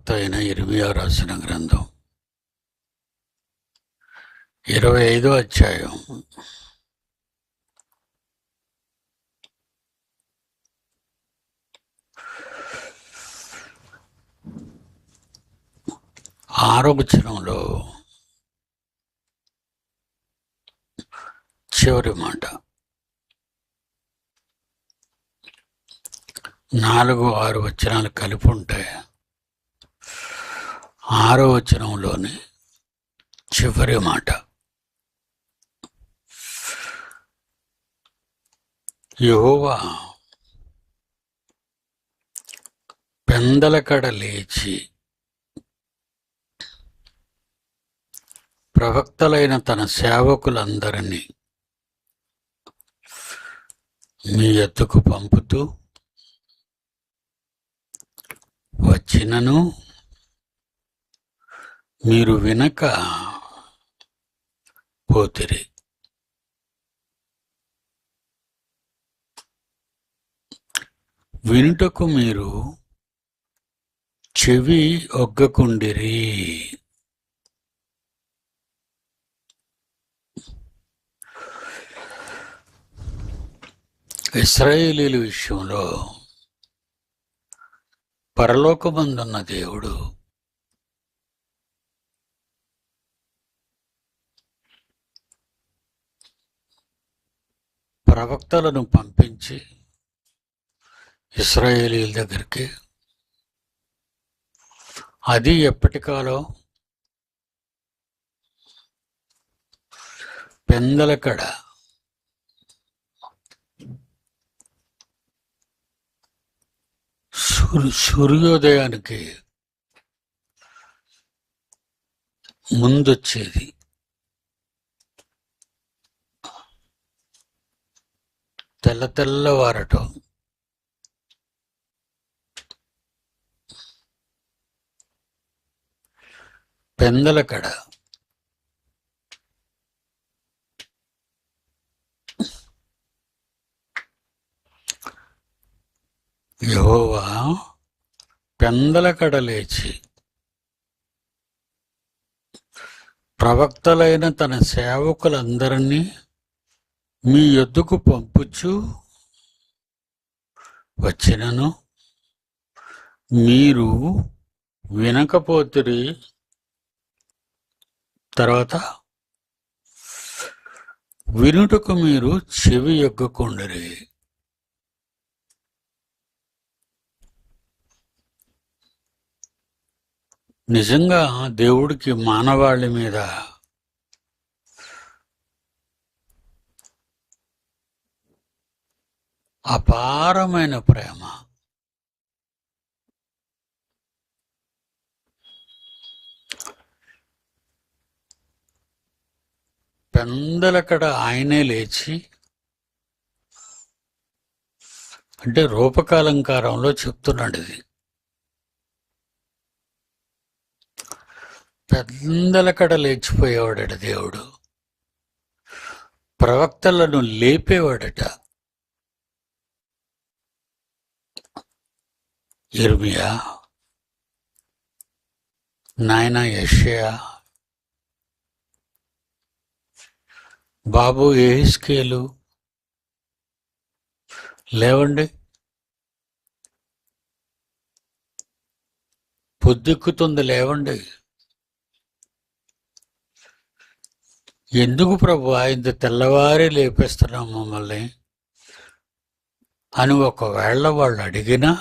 ప్రవక్త అయిన ఇర్మియా రాసిన గ్రంథం 25వ అధ్యాయం 6వ వచనంలో చివరి మాట 4-6 వచనాలు కలిపి ఉంటాయి. 6వ వచనంలోని చివరి మాట, యెహోవా పెందలకడ లేచి ప్రవక్తలైన తన సేవకులందరినీ మీ ఎద్దుకు పంపుతూ వచ్చినను మీరు వినక పోతిరి. వినుటకు మీరు చెవి ఒగ్గకుండిరి. ఇశ్రాయేలీయుల విషయంలో పరలోకమందున్న దేవుడు ప్రవక్తలను పంపించి ఇశ్రాయేలీయుల దగ్గరికి, అది ఎప్పటికాలో పెందలకడ సూర్యోదయానికి ముందొచ్చేది. తెల్లవారటం, పెందలకడ యెహోవా పెందలకడ లేచి ప్రవక్తలైన తన సేవకులందరినీ మీ యొద్దకు పంపుచు వచ్చినను మీరు వినకపోతిరి. తర్వాత వినుటకు మీరు చెవి యొగ్గకుండిరి. నిజంగా దేవుడికి మానవాళి మీద అపారమైన ప్రేమ. పెందలకడ ఆయనే లేచి, అంటే రూపకాలంకారంలో చెప్తున్నాడు ఇది. పెందలకడ లేచిపోయేవాడట దేవుడు, ప్రవక్తలను లేపేవాడట. ఇర్మియా, నాయన యెషయా, బాబు యెహెజ్కేలు, లేవండి, పొద్దెక్కుతుంది, లేవండి. ఎందుకు ప్రభువా ఇంత తెల్లవారి లేపేస్తున్నాం మమ్మల్ని అని ఒకవేళ వాళ్ళు అడిగినా,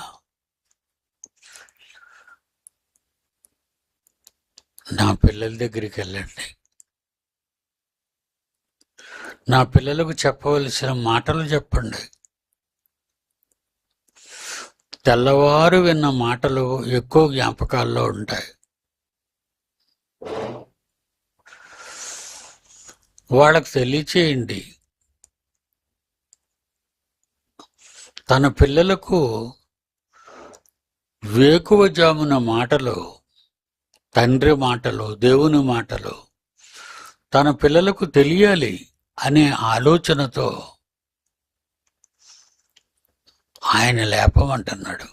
నా పిల్లల దగ్గరికి వెళ్ళండి, నా పిల్లలకు చెప్పవలసిన మాటలు చెప్పండి. తెల్లవారు విన్న మాటలు ఎక్కువ జ్ఞాపకాల్లో ఉంటాయి. వాళ్ళకు తెలియచేయండి. తన పిల్లలకు వేకువజామున మాటలు, తండ్రి మాటలు, దేవుని మాటలు తన పిల్లలకు తెలియాలి అనే ఆలోచనతో ఆయన లేపమంటున్నాడు.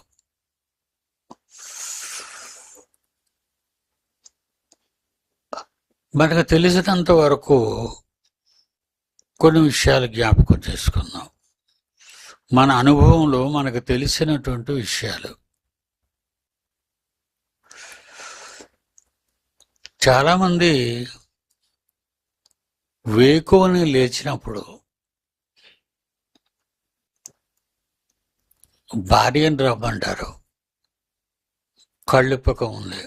మనకు తెలిసినంత వరకు కొన్ని విషయాలు జ్ఞాపకం చేసుకుందాం. మన అనుభవంలో మనకు తెలిసినటువంటి విషయాలు. చాలామంది వేకువని లేచినప్పుడు భార్యను రమ్మంటారు. కళ్ళిప్పకం ఉంది.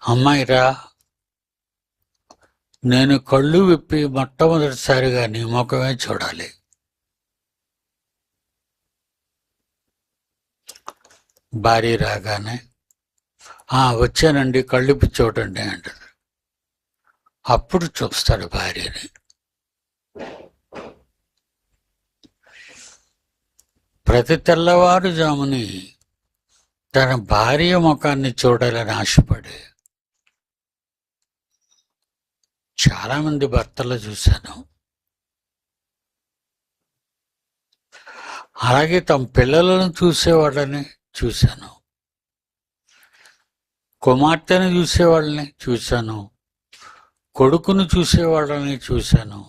అమ్మాయిరా, నేను కళ్ళు విప్పి మొట్టమొదటిసారిగా నీ ముఖమే చూడాలి. భార్య రాగానే వచ్చానండి, కళ్ళిప్పి చూడండి అంటారు. అప్పుడు చూస్తాడు భార్యని. ప్రతి తెల్లవారుజాముని తన భార్య ముఖాన్ని చూడాలని ఆశపడి చాలామంది భర్తలు చూశాను. అలాగే తమ పిల్లలను చూసేవాళ్ళని చూశాను, కుమార్తెను చూసేవాళ్ళని చూశాను, కొడుకును చూసేవాళ్ళని చూశాను.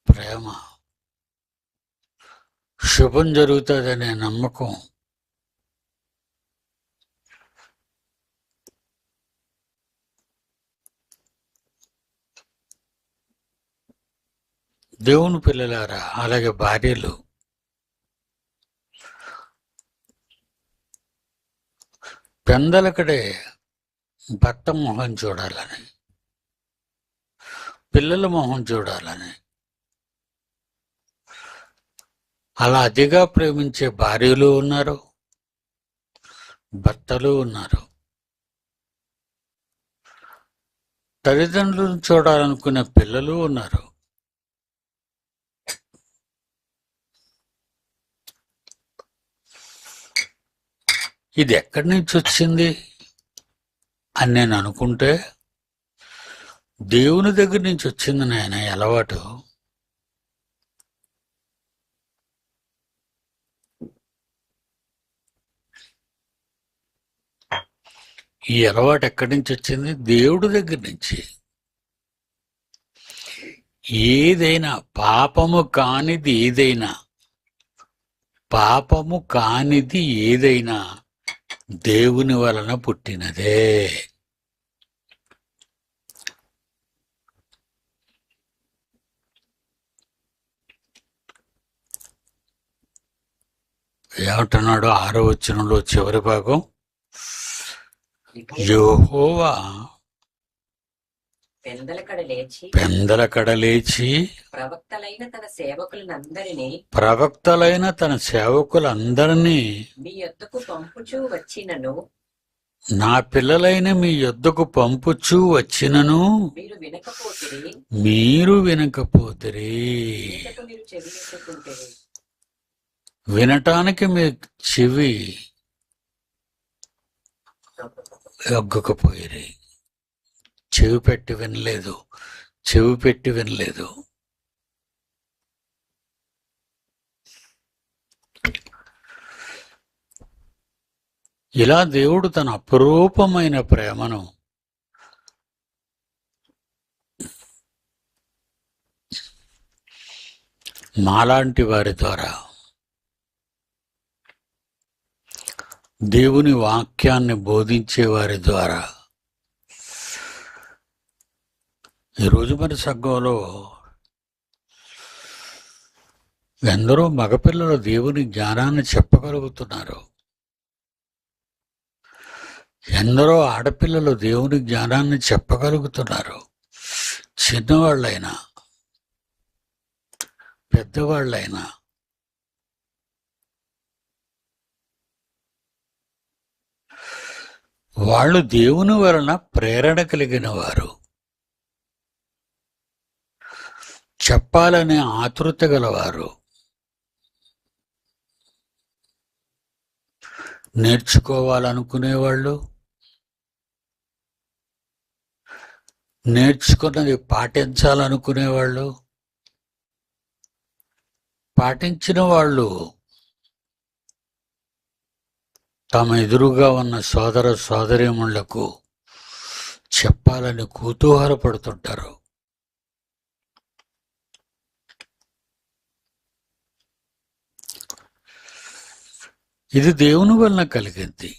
ప్రేమ, శుభం జరుగుతుందనే నమ్మకం దేవుని పిల్లలారా, అలాగే భార్యలు పెందలకడే భర్త మొహం చూడాలని, పిల్లల మొహం చూడాలని, అలా అతిగా ప్రేమించే భార్యలు ఉన్నారు, భర్తలు ఉన్నారు. తల్లిదండ్రులను చూడాలనుకునే పిల్లలు ఉన్నారు. ఇది ఎక్కడి నుంచి వచ్చింది అని నేను అనుకుంటే, దేవుని దగ్గర నుంచి వచ్చింది నాయన అలవాటు. ఈ అలవాటు ఎక్కడి నుంచి వచ్చింది? దేవుడి దగ్గర నుంచి. ఏదైనా పాపము కానిది ఏదైనా దేవుని వలన పుట్టినదే. ఏమంటున్నాడు 6వ వచనంలో చివరి భాగం? యెహోవా పెందలకడ లేచి ప్రవక్తలైన తన సేవకులందరినీ మీ యొద్దకు పంపుచూ వచ్చినను, నా పిల్లలైన మీ యొద్దకు పంపుచూ వచ్చినను మీరు వినకపోతిరి. వినటానికి మీ చెవి ఒగ్గకపోయిరి. చెవి పెట్టి వినలేదు. ఇలా దేవుడు తన అపురూపమైన ప్రేమను మాలాంటి వారి ద్వారా, దేవుని వాక్యాన్ని బోధించే వారి ద్వారా, ఈరోజు మన సంఘంలో ఎందరో మగపిల్లలు దేవుని జ్ఞానాన్ని చెప్పగలుగుతున్నారు. ఎందరో ఆడపిల్లలు దేవుని జ్ఞానాన్ని చెప్పగలుగుతున్నారు. చిన్నవాళ్ళైనా పెద్దవాళ్ళైనా. వాళ్ళు దేవుని వలన ప్రేరణ కలిగిన వారు, చెప్పాలనే ఆతృత గలవారు, నేర్చుకోవాలనుకునేవాళ్ళు, నేర్చుకున్నది పాటించాలనుకునేవాళ్ళు, పాటించిన వాళ్ళు తమ ఎదురుగా ఉన్న సోదర సోదరీమణులకు చెప్పాలని కుతూహలపడుతుంటారు. ఇది దేవుని వలన కలిగింది.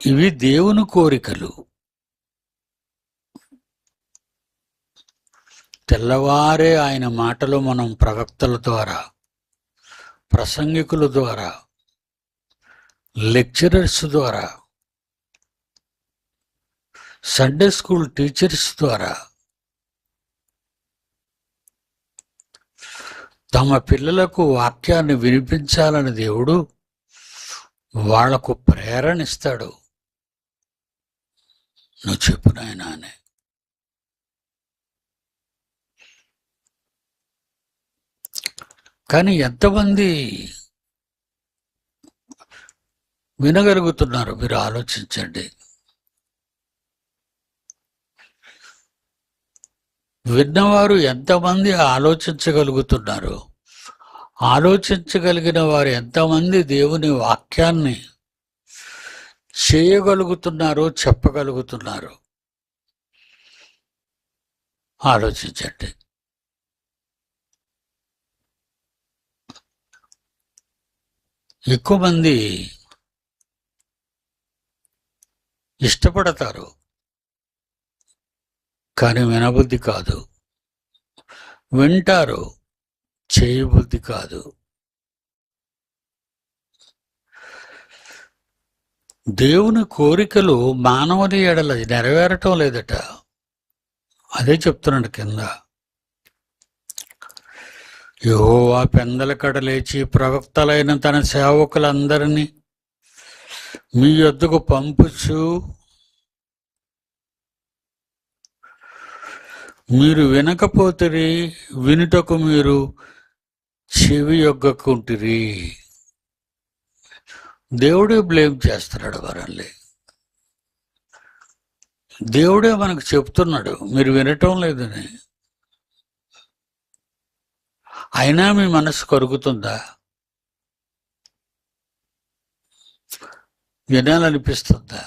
ఇవి దేవుని కోరికలు. తెల్లవారే ఆయన మాటలు మనం ప్రవక్తల ద్వారా, ప్రసంగికుల ద్వారా, లెక్చరర్స్ ద్వారా, సండే స్కూల్ టీచర్స్ ద్వారా తమ పిల్లలకు వాక్యాన్ని వినిపించాలని దేవుడు వాళ్లకు ప్రేరణ ఇస్తాడు. నువ్వు చెప్పు నాయనా అని. కానీ ఎంతమంది వినగలుగుతున్నారు మీరు ఆలోచించండి. విన్నవారు ఎంతమంది ఆలోచించగలుగుతున్నారు? ఆలోచించగలిగిన వారు ఎంతమంది దేవుని వాక్యాన్ని చేయగలుగుతున్నారో, చెప్పగలుగుతున్నారు? ఆలోచించండి. ఎక్కువ మంది ఇష్టపడతారు, కానీ వినబుద్ధి కాదు. వింటారు, చేయబుద్ధి కాదు. దేవుని కోరికలు మానవుని ఎడల నెరవేరటం లేదట. అదే చెప్తున్నాడు కింద. యెహోవా పెందల కడ లేచి ప్రవక్తలైన తన సేవకులందరినీ మీ యొద్దకు పంపుచు మీరు వినకపోతిరి, వినుటకు మీరు చెవి యొగ్గకుంటిరి. దేవుడే బ్లేమ్ చేస్తున్నాడు మనల్ని. దేవుడే మనకు చెప్తున్నాడు మీరు వినటం లేదని. అయినా మీ మనసు కరుగుతుందా? వినాలనిపిస్తుందా?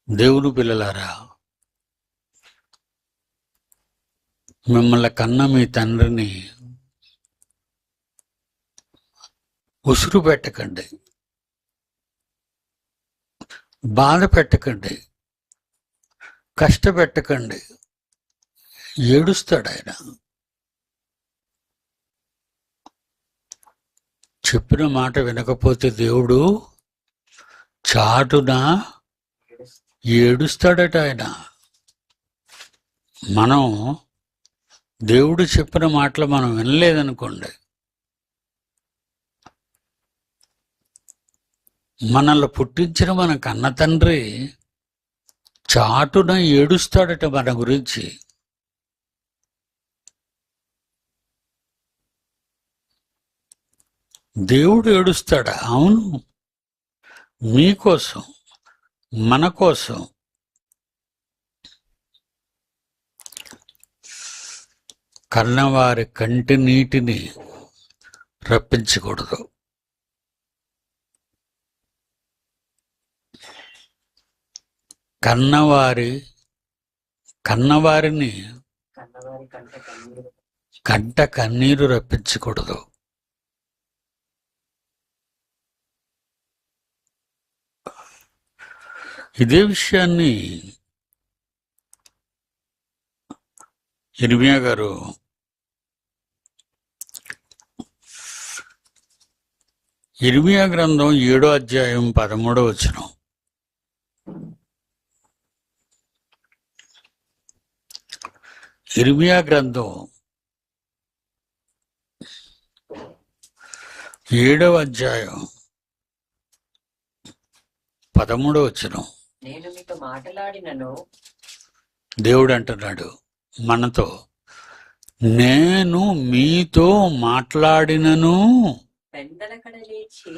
దేవుని పిల్లలారా, మిమ్మల్ని కన్న మీ తండ్రిని ఉసురు పెట్టకండి, బాధ పెట్టకండి, కష్టపెట్టకండి. ఏడుస్తాడు ఆయన. చెప్పిన మాట వినకపోతే దేవుడు చాటున ఏడుస్తాడట ఆయన. మనం దేవుడు చెప్పిన మాటలు మనం వినలేదనుకోండి, మనల్ని పుట్టించిన మన కన్న తండ్రి చాటున ఏడుస్తాడట మన గురించి. దేవుడు ఏడుస్తాడా? అవును, మీకోసం, మన కోసం. కన్నవారి కంటి నీటిని రప్పించకూడదు. కన్నవారిని కంట కన్నీరు రప్పించకూడదు. ఇదే విషయాన్ని ఇర్మియా గారు ఇర్మియా గ్రంథం 7వ అధ్యాయం 13వ వచనం. ఇర్మియా గ్రంథం 7వ అధ్యాయం 13వ వచనం. నేను మీతో మాట్లాడినను, దేవుడు అంటున్నాడు మనతో, నేను మీతో మాట్లాడినను పెందలకడ లేచి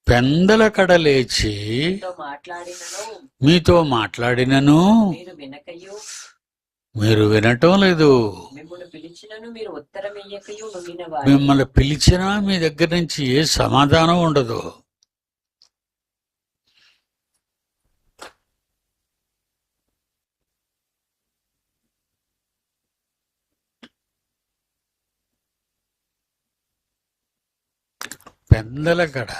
పెందలకడ లేచి మీతో మాట్లాడినను మీతో మాట్లాడినను మీరు వినకయు మీరు వినటం లేదు. మిమ్మల్ని పిలిచినను మీరు ఉత్తరమియ్యకయు నుండిన వారు మిమ్మల్ని పిలిచినా మీ దగ్గర నుంచి ఏ సమాధానం ఉండదు. పెందలకడ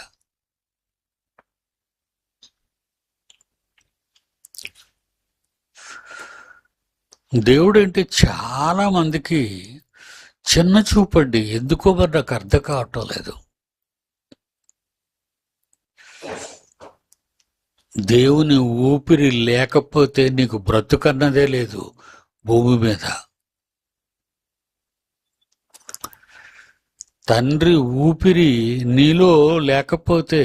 దేవుడు అంటే చాలా మందికి చిన్న చూపండి. ఎందుకో మరి నాకు అర్థం కావటం లేదు. దేవుని ఊపిరి లేకపోతే నీకు బ్రతుకన్నదే లేదు భూమి మీద. తండ్రి ఊపిరి నీలో లేకపోతే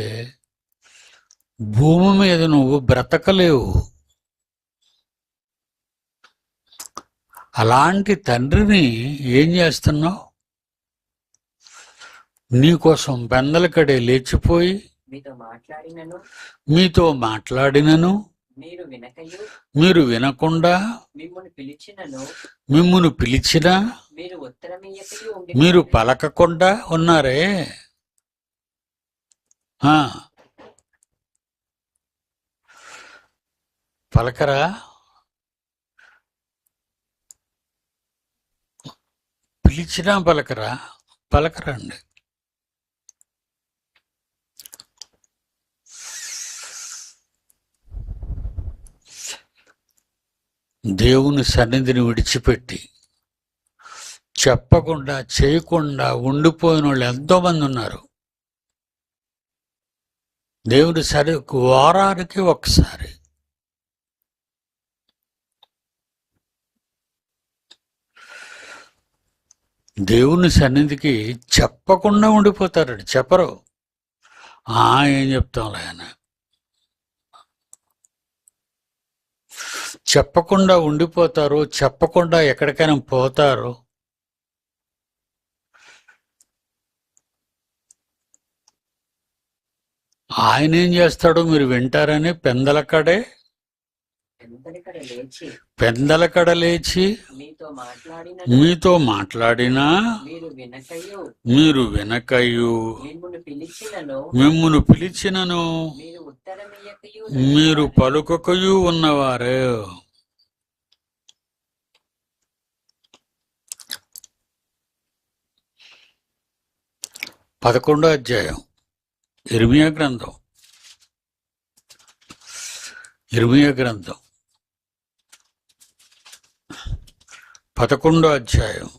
భూమి మీద నువ్వు బ్రతకలేవు. అలాంటి తండ్రిని ఏం చేస్తున్నావు? నీకోసం పెందలకడే లేచిపోయి మీతో మాట్లాడినను మీరు వినకుండా మిమ్మును పిలిచినా మీరు పలకకుండా ఉన్నారే. పలకరా? పిలిచినా పలకరా? పలకరండి. దేవుని సన్నిధిని విడిచిపెట్టి చెప్పకుండా చేయకుండా ఉండిపోయిన వాళ్ళు ఎంతోమంది ఉన్నారు. దేవుని వారానికి ఒకసారి దేవుని సన్నిధికి చెప్పకుండా ఉండిపోతారండి. చెప్పరు. ఏం చెప్తాంలే ఆయన. చెప్పకుండా ఉండిపోతారు. చెప్పకుండా ఎక్కడికైనా పోతారు. ఆయన ఏం చేస్తాడో మీరు వింటారని పెందలకడ లేచి మీతో మాట్లాడినా మీరు వినకయు మిమ్మును పిలిచినను మీరు పలుకకయు ఉన్నవారే. 11వ అధ్యాయం ఇర్మియా గ్రంథం 11వ అధ్యాయం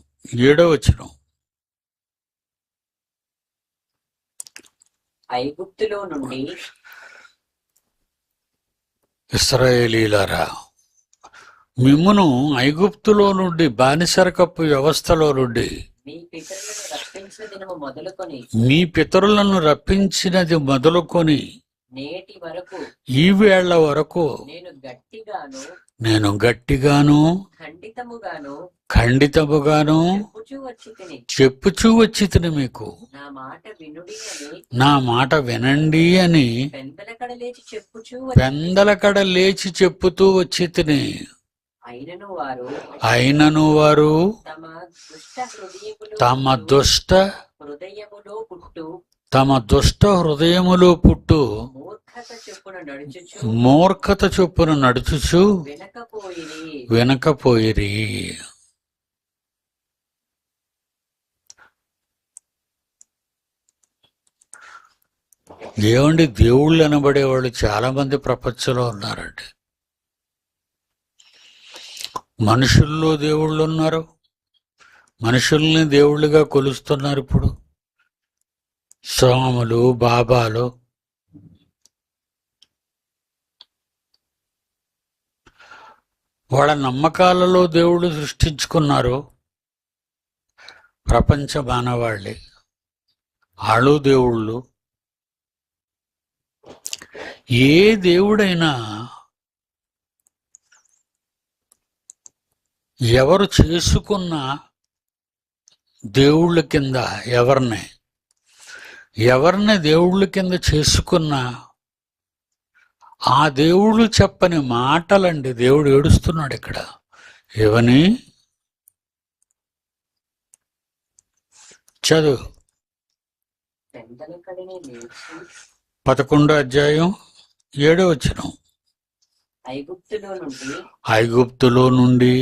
7వ వచనం. ఐగుప్తులో నుండి ఇశ్రాయేలీయులారా, మిమ్మును ఐగుప్తులో నుండి బానిసరకపు వ్యవస్థలో నుండి మీ పితరులను రప్పించినది మొదలుకొని నేటి వరకు ఈ వేళ్ల వరకు నేను గట్టిగాను ఖండితముగాను చెప్పుచూ వచ్చి తిని మీకు నా మాట వినండి అని పెందలకడ లేచి చెప్పుతూ వచ్చి తిని. అయినను వారు తమ దుష్ట హృదయములో పుట్టు మూర్ఖత చొప్పున నడుచుచు వినకపోయిరి. దేవుళ్ళు అనబడేవాళ్ళు చాలా మంది ప్రపంచంలో ఉన్నారండి. మనుషుల్లో దేవుళ్ళు ఉన్నారు. మనుషుల్ని దేవుళ్ళుగా కొలుస్తున్నారు. ఇప్పుడు స్వాములు, బాబాలు, వాళ్ళ నమ్మకాలలో దేవుళ్ళు సృష్టించుకున్నారు. ప్రపంచ మానవాళ్ళే ఆళ్ళు దేవుళ్ళు. ఏ దేవుడైనా ఎవరు చేసుకున్న దేవుళ్ళ కింద ఎవరిని ఎవరిని దేవుళ్ళ కింద చేసుకున్నా ఆ దేవుళ్ళు చెప్పని మాటలండి. దేవుడు ఏడుస్తున్నాడు ఇక్కడ. ఏవని? చదువు. పెందలకడనే లేచి 11వ అధ్యాయం 7వ వచనం. ఐగుప్తులో నుండి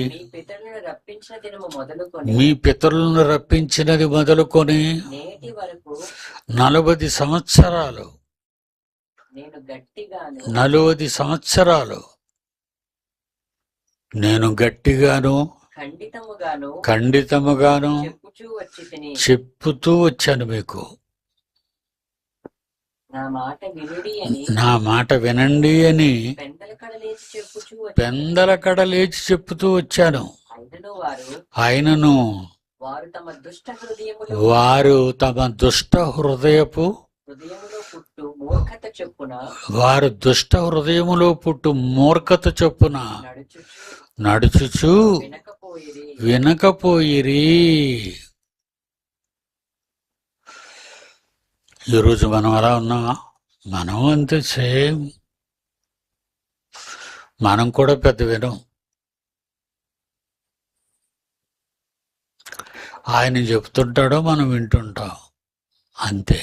మీ పితరులను రప్పించినది మొదలుకొని నేటి వరకు 40 సంవత్సరాలు 40 సంవత్సరాలు నేను గట్టిగాను ఖండితముగాను చెప్పుతూ వచ్చాను మీకు. నా మాట వినండి అని పెందలకడ లేచి చెప్పుతూ వచ్చాను. ఆయనను వారు తమ దుష్ట హృదయపు మూర్ఖత చొప్పున నడుచుచు వినకపోయిరి. ఈరోజు మనం అలా ఉన్నామా? మనం అంతే సేమ్. మనం కూడా పెద్ద వినం. ఆయన చెప్తుంటాడో మనం వింటుంటాం అంతే.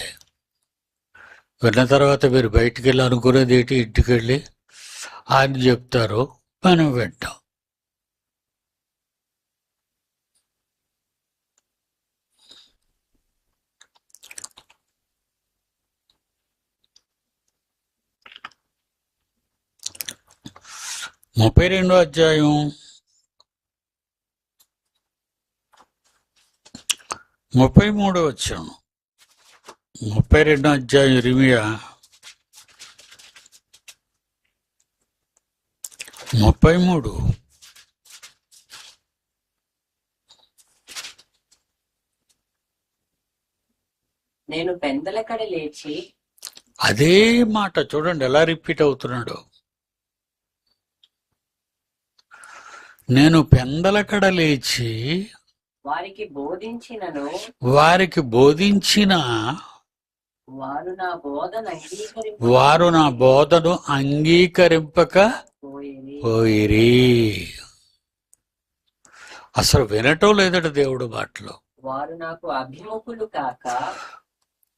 విన్న తర్వాత మీరు బయటికి వెళ్ళి అనుకునేది ఏంటి? ఇంటికి వెళ్ళి ఆయన చెప్తారు, మనం వింటాం. ముప్పై 32వ అధ్యాయం 33వ వచనం. 32వ అధ్యాయం ఇర్మియా 33. నేను పెందలకడ లేచి, అదే మాట చూడండి ఎలా రిపీట్ అవుతున్నాడు. నేను పెందలకడ లేచి వారికి బోధించిన వారు నా బోధను అంగీకరింపక పోయిరి. అసలు వినటం లేదట దేవుడు మాటలు.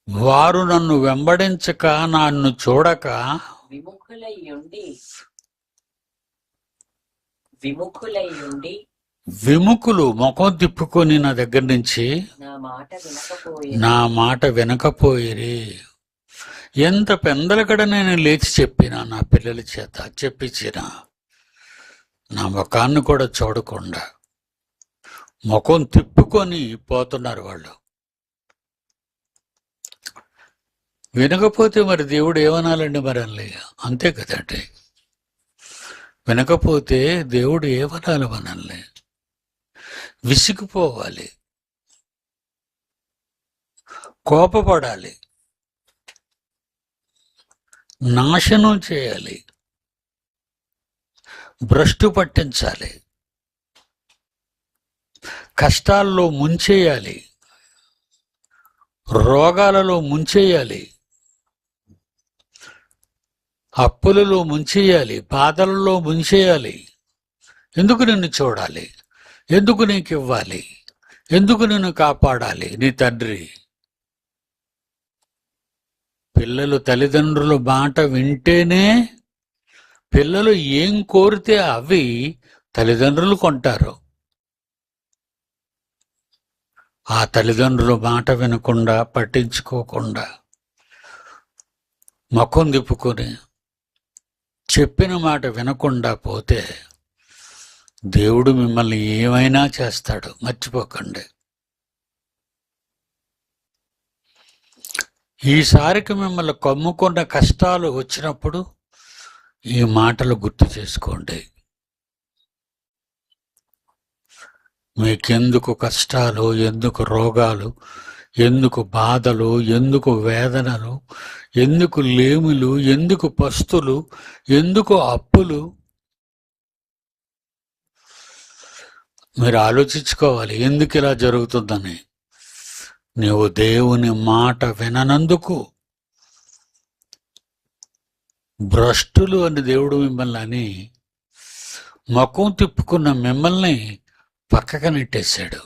వారు నన్ను వెంబడించక నన్ను చూడక విముఖులు ముఖం తిప్పుకొని నా దగ్గర నుంచి నా మాట వినకపోయిరి. ఎంత పెందలకడ నేను లేచి చెప్పినా నా పిల్లల చేత చెప్పించిన నా ముఖాన్ని కూడా చూడకుండా ముఖం తిప్పుకొని పోతున్నారు వాళ్ళు. వినకపోతే మరి దేవుడు ఏమనాలండి మనల్ని? అంతే కదండి. వినకపోతే దేవుడు ఏమనాలి మనల్ని? విసిగిపోవాలి, కోపపడాలి, నాశనం చేయాలి, భ్రష్టు పట్టించాలి, కష్టాల్లో ముంచేయాలి, రోగాలలో ముంచేయాలి, అప్పులలో ముంచేయాలి, బాధలలో ముంచేయాలి. ఎందుకు నిన్ను చూడాలి? ఎందుకు నీకు ఇవ్వాలి? ఎందుకు నిన్ను కాపాడాలి నీ తండ్రి? పిల్లలు తల్లిదండ్రుల మాట వింటేనే, పిల్లలు ఏం కోరితే అవి తల్లిదండ్రులు కొంటారు. ఆ తల్లిదండ్రుల మాట వినకుండా, పట్టించుకోకుండా, ముఖం తిప్పుకొని చెప్పిన మాట వినకుండా పోతే దేవుడు మిమ్మల్ని ఏమైనా చేస్తాడు, మర్చిపోకండి. ఈసారికి మిమ్మల్ని కమ్ముకున్న కష్టాలు వచ్చినప్పుడు ఈ మాటలు గుర్తు చేసుకోండి. మీకెందుకు కష్టాలు, ఎందుకు రోగాలు, ఎందుకు బాధలు, ఎందుకు వేదనలు, ఎందుకు లేములు, ఎందుకు పస్తులు, ఎందుకు అప్పులు? మీరు ఆలోచించుకోవాలి ఎందుకు ఇలా జరుగుతుందని. నీవు దేవుని మాట విననందుకు భ్రష్టులు అని దేవుడు మిమ్మల్ని అని ముఖం తిప్పుకున్న మిమ్మల్ని పక్కకు నెట్టేశాడు.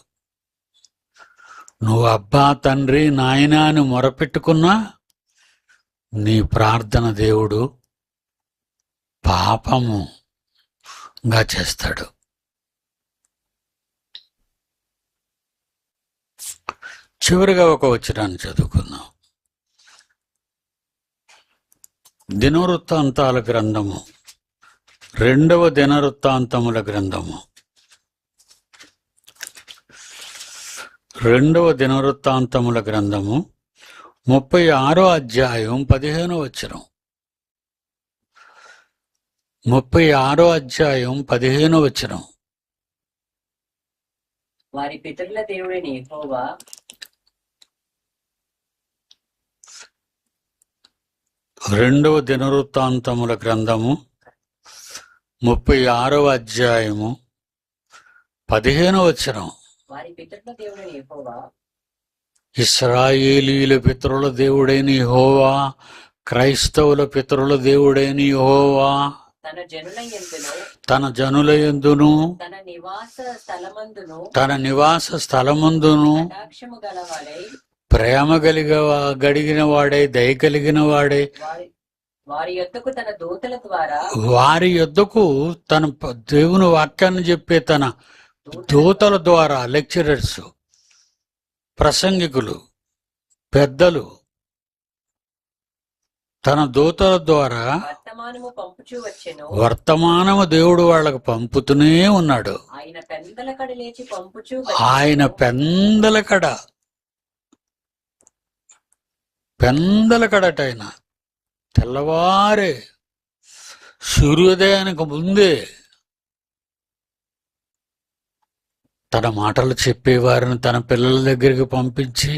నువ్వు అబ్బా తండ్రి నాయనా అని మొరపెట్టుకున్నా నీ ప్రార్థన దేవుడు పాపముగా చేస్తాడు. చివరిగా ఒక వచనాన్ని చదువుకుందాం. దినవృత్తాంతాల గ్రంథము, 2వ దినవృత్తాంతముల గ్రంథము, 2వ దినవృత్తాంతముల గ్రంథము 36వ అధ్యాయం 15వ వచనం. 36వ అధ్యాయం 15వ వచనం. వారి పితరుల దేవుడైన యెహోవా 2వ దినవృత్తాంతముల గ్రంథము 36వ అధ్యాయము 15వ వచనం. వారి పితరుల దేవుడైన యెహోవా ఇశ్రాయేలీయుల పితరుల దేవుడైన యెహోవా, క్రైస్తవుల పితరుల దేవుడైన యెహోవా తన జనుల యందును తన జనుల యందును తన నివాస స్థలమందును కటాక్షము గలవాడై ప్రేమ గడిగిన వాడై దయ కలిగిన వాడై వారి యొద్దకు తన దూతల ద్వారా వారి యొద్దకు తన దేవుని వాక్యాన్ని చెప్పే తన దూతల ద్వారా, లెక్చరర్స్, ప్రసంగికులు, పెద్దలు, తన దూతల ద్వారా వర్తమానము పంపుచూ వచ్చెను. వర్తమానము దేవుడు వాళ్ళకు పంపుతూనే ఉన్నాడు. ఆయన పెందల కడ లేచి పంపుచూ ఆయన పెందల కడటైన తెల్లవారే సూర్యోదయానికి ముందే తన మాటలు చెప్పేవారిని తన పిల్లల దగ్గరికి పంపించి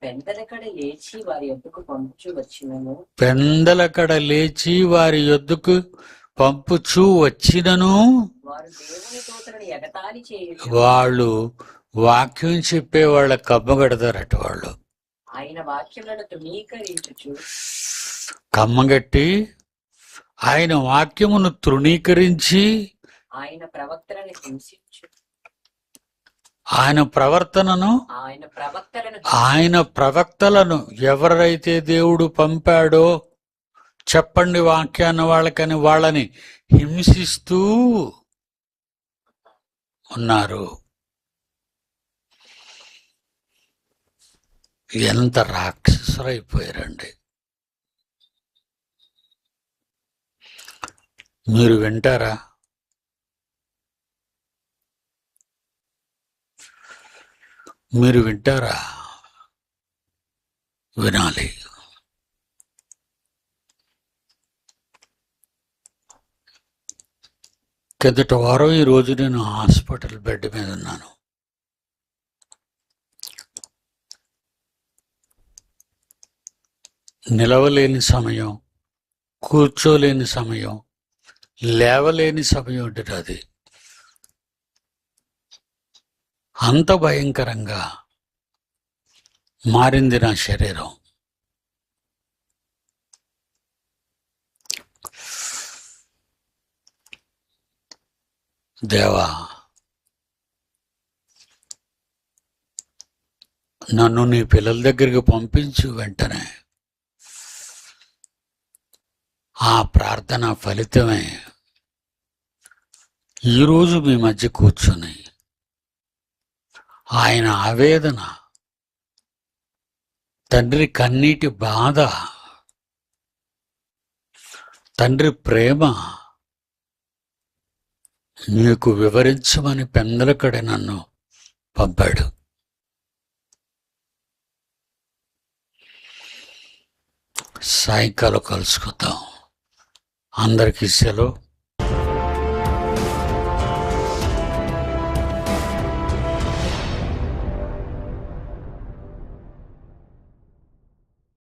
పెందలకడ లేచి వారి యొద్దకు పంపుచూ వచ్చినను పెందలకడ లేచి వారి యొద్దకు పంపుచూ వచ్చినను వారు దేవుని దూతలను ఎగతాళి చేయుచు వాళ్ళు వాక్యం చెప్పే వాళ్ళ కమ్మగడతారట. వాళ్ళు ఆయన వాక్యములను తృణీకరించుచు కమ్మగట్టి ఆయన వాక్యమును తృణీకరించి ఆయన ప్రవక్తలను హింసించు ఆయన ప్రవక్తలను ఎవరైతే దేవుడు పంపాడో చెప్పండి వాక్యాన్ని వాళ్ళకని వాళ్ళని హింసిస్తూ ఉన్నారు. ఎంత రాక్షసులైపోయారండి. మీరు వింటారా? మీరు వింటారా? వినాలి. కిందటి వారం ఈరోజు నేను హాస్పిటల్ బెడ్ మీద ఉన్నాను. నిలవలేని సమయం, కూర్చోలేని సమయం, లేవలేని సమయం ఉంటుంది. అది అంత భయంకరంగా మారింది నా శరీరం. దేవా, నన్ను నీ పిల్లల దగ్గరికి పంపించు. వెంటనే ఆ ప్రార్థన ఫలితమే ఈరోజు మీ మధ్య కూర్చుని ఆయన ఆవేదన, తండ్రి కన్నీటి బాధ, తండ్రి ప్రేమ మీకు వివరించమని పెందలకడ నన్ను పంపాడు. సాయంకాలం కలుసుకుందాం. అందరికీ సెలవు.